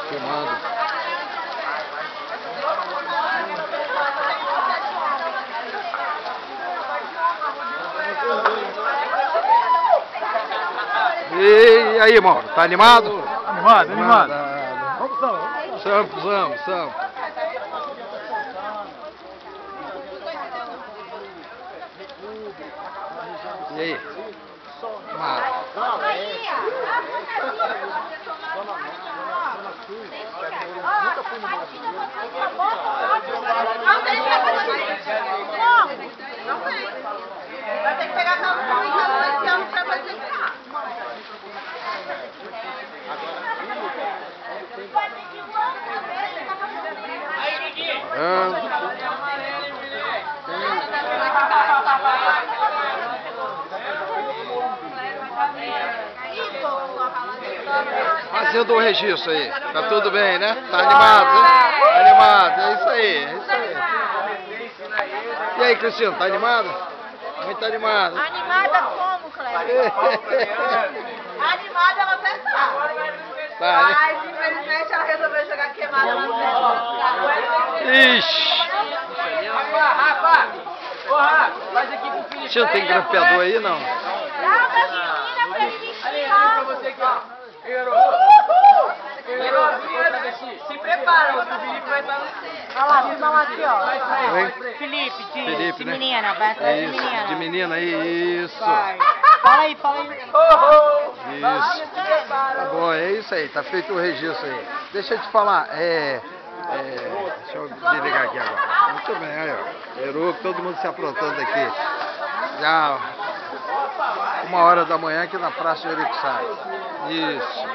Filmando. E aí, Mauro, tá animado? Animado, animado. Vamos, vamos. E aí? Animado. Não tem. Vai ter que pegar aquela comunicação esse ano pra apresentar. Fazendo o registro aí. Tá tudo bem, né? Tá animado, né? Animado, é isso aí, é isso aí. E aí, Cristina, tá animada? Muito animada. Animada como, Cleber? Animada ela até tá. Tá, né? Mas infelizmente ela resolveu jogar queimada na frente. Ixi! Rafa! Ô, Rafa, faz aqui pro Felipe. Você não tem grampeador aí, não? Dá uma menina pra ele vestir, ó. Você aqui, ó. Se prepara, o Felipe vai estar no... Olha lá, filma lá aqui, ó. Vem. Felipe, Felipe, de né? menina, vai atrás de Isso, menina. de menina aí, isso. Vai. Fala aí. Isso. Tá bom, é isso aí, tá feito o registro aí. Deixa eu te falar, deixa eu desligar aqui agora. Muito bem, aí ó. Peru, todo mundo se aprontando aqui. Já 1h da manhã aqui na Praça de Orixá. Isso.